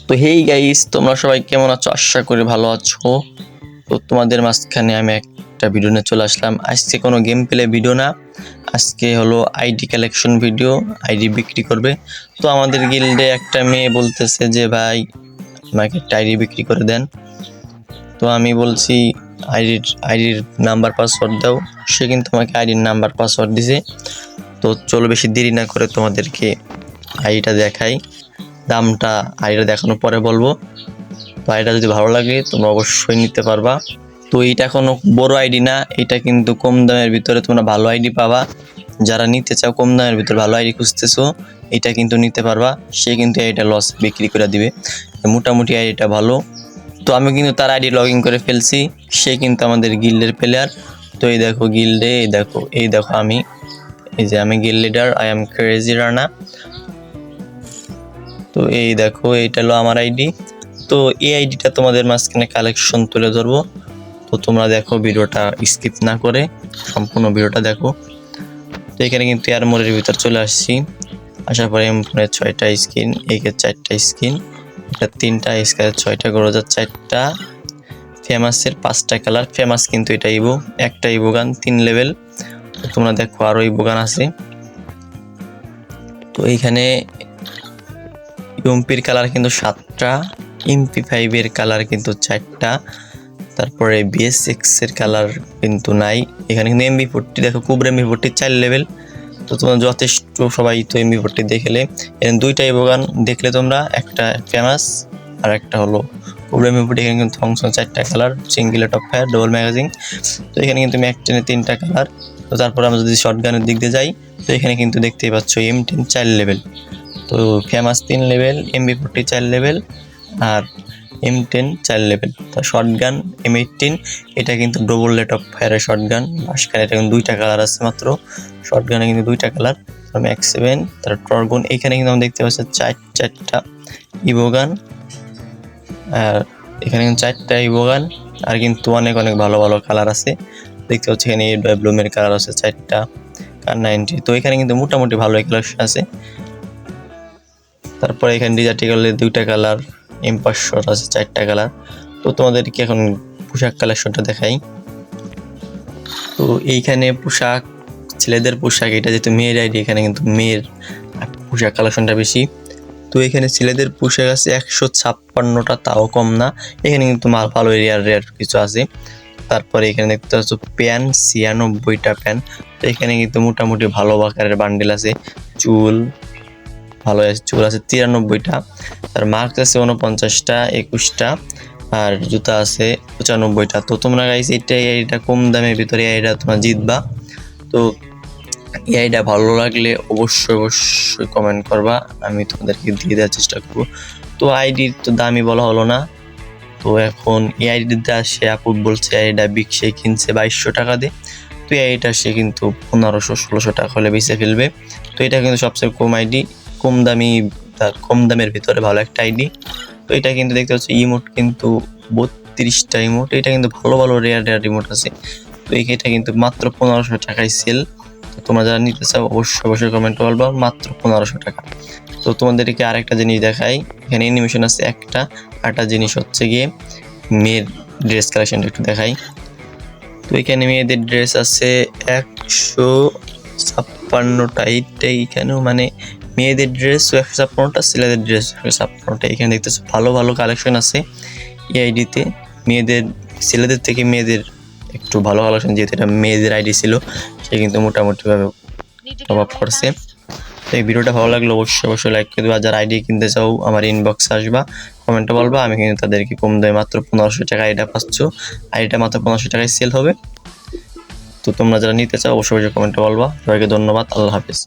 তো hey guys, তোমরা সবাই কেমন আছো? আশা করি ভালো আছো। তো তোমাদের মাঝখানে আমি একটা ভিডিও নিয়ে চলে আসলাম। আজকে কোনো গেম প্লে ভিডিও না, আজকে হলো আইডি কালেকশন ভিডিও। আইডি বিক্রি করবে। তো আমাদের গিল্ডে একটা মেয়ে বলতেছে যে ভাই আমাকে একটা আইডি বিক্রি করে দেন। তো আমি বলছি আইডির নাম্বার পাসওয়ার্ড দাও। সে কিন্তু আমাকে আইডির নাম্বার পাসওয়ার্ড দিছে। তো চলো বেশি দেরি না করে তোমাদেরকে আইডিটা দেখাই। দামটা আইডিটা দেখানোর পরে বলবো। তো আইডিটা যদি ভালো লাগে তোমরা অবশ্যই নিতে পারবা। তো এইটা কোনো বড় আইডি না, এটা কিন্তু কম দামের ভিতরে তোমরা ভালো আইডি পাবা। যারা নিতে চাও কম দামের ভিতরে ভালো আইডি খুঁজতেছো, এটা কিন্তু নিতে পারবা। সে কিন্তু এটা লস বিক্রি করে দিবে। মোটামুটি আইডিটা ভালো। তো আমি কিন্তু তার আইডি লগ ইন করে ফেলছি। সে কিন্তু আমাদের গিল্ডের প্লেয়ার। তো এই দেখো গিল্ডে, এই দেখো আমি, এই যে আমি guild leader, I am crazy Rana. তো এই দেখো এইটা হলো আমার আইডি। তো এই আইডিটা তোমাদের মাঝখানে কালেকশন তুলে ধরবো। তো তোমরা দেখো, ভিডিওটা স্কিপ না করে সম্পূর্ণ ভিডিওটা দেখো। তো এখানে কিন্তু আর্মরের ভিতর চলে আসছি। আসার পরে এমনের 6টা স্কিন, একের 4টা স্কিন, এটা 3টা, স্কারের 6টা, গ্রোজার 4টা, ফেমাসের 5টা কালার। ফেমাস কিন্তু এটা ইভো, একটা ইভো গান 3 লেভেল। তো তোমরা দেখো আরো ইভো গান আছে। তো এইখানে ইউএমপির কালার কিন্তু 7টা, MP5 এর কালার কিন্তু 4টা, তারপরে BS6 এর কালার কিন্তু নাই। এখানে কিন্তু MB40 দেখো, কুবরা MB40 4 লেভেল। তো তোমরা যথেষ্ট সবাই তো MB40 দেখলে। এখানে 2টা ইভোগান দেখলে তোমরা, একটা ফেমাস আর একটা হলো কুবরা MB40। এখানে কিন্তু ফাংশন 4টা colour, single top fire, double magazine. তো এখানে কিন্তু ম্যাকটেনে 3টা কালার। তো তারপর আমরা যদি শর্টগানের দিক দিয়ে যাই, তো এখানে কিন্তু দেখতেই পাচ্ছ M10 4 লেভেল। তো ফেমাস 3 লেভেল, MB40 4 লেভেল আর M10 4 লেভেল। তো শর্টগান M18, এটা কিন্তু ডবল রেট অফ ফায়ারের শর্টগান। মাঝখানে এটা কিন্তু 2টা কালার আছে মাত্র। শর্টগানে কিন্তু 2টা কালার, ম্যাক্স 7, তার টর্গন। এখানে কিন্তু আমরা দেখতে পাচ্ছি 4টা ইভোগান, আর এখানে কিন্তু 4টা ইভোগান। আর কিন্তু অনেক অনেক ভালো ভালো কালার আছে দেখতে পাচ্ছি। এখানে ব্লুমের কালার আছে 4টা, কার 90। তো এখানে কিন্তু মোটামুটি ভালো কালেকশন আছে। তারপরে এখানে ডিজার্টিক্যালের 2টা কালার, M500 আছে 4টা কালার। তো তোমাদেরকে এখন পোশাক কালেকশনটা দেখাই। তো এইখানে পোশাক, ছেলেদের পোশাক, এটা যেহেতু মেয়ের আইডি, এখানে কিন্তু মেয়ের পোশাক কালেকশনটা বেশি। তো এখানে ছেলেদের পোশাক আছে 156টা, তাও কম না। এখানে কিন্তু ভালো রেয়ার কিছু আছে। তারপরে এখানে দেখতে পাচ্ছ প্যান 96টা প্যান। তো এখানে কিন্তু মোটামুটি ভালো আকারের বান্ডেল আছে। চুল ভালো আছে, চুল আছে 93টা, তার মার্কস আছে 49টা, 21টা, আর জুতা আছে 95টা। তো তোমরা গাইস এটা কম দামের ভিতরে এটা তোমরা জিতবা। তো এটা ভালো লাগলে অবশ্যই কমেন্ট করবা, আমি তোমাদেরকে দিয়ে দেওয়ার চেষ্টা করবো। তো আইডির তো দামই বলা হলো না। তো এখন এই আইডিতে সে আপু বলছে এটা সে কিনছে 2200 টাকা দিয়ে। তো এইটা সে কিন্তু 1500-1600 টাকা হলে বেঁচে ফেলবে। তো এটা কিন্তু সবচেয়ে কম আইডি, কম দামি, তার কম দামের ভিতরে ভালো একটা আইডি। তো এটা কিন্তু দেখতে পাচ্ছ ইমোট কিন্তু 32টা ইমোট। এটা কিন্তু ভালো ভালো রেয়ার ইমোট আছে। তো এটা কিন্তু মাত্র 1500 টাকায় সেল। তো তোমরা যারা নিতে চাও অবশ্যই কমেন্ট বলবা, মাত্র 1500 টাকা। তো তোমাদেরকে আরেকটা জিনিস দেখাই, এখানে অ্যানিমেশন আছে একটা। আরেকটা জিনিস হচ্ছে গিয়ে মেয়ের ড্রেস কালেকশনটা একটু দেখাই। তো এখানে মেয়েদের ড্রেস আছে 156টা। এইখানেও মানে মেয়েদের ড্রেস 156টা, ছেলেদের ড্রেস 156টা। এখানে দেখতেছো ভালো ভালো কালেকশন আছে এই আইডিতে। মেয়েদের, ছেলেদের থেকে মেয়েদের একটু ভালো কালেকশন, যেহেতু এটা মেয়েদের আইডি ছিল, সে কিন্তু মোটামুটিভাবে প্রভাব পড়ছে। তো এই ভিডিওটা ভালো লাগলে অবশ্যই লাইক করে দেবা। যারা আইডি কিনতে চাও আমার ইনবক্সে আসবা, কমেন্টে বলবা, আমি কিন্তু তাদেরকে কম দামে মাত্র 1500 টাকা আইডিটা পাচ্ছ। আইডিটা মাত্র 1500 টাকায় সেল হবে। তো তোমরা যারা নিতে চাও অবশ্যই কমেন্টে বলবা। সবাইকে ধন্যবাদ, আল্লাহ হাফেজ।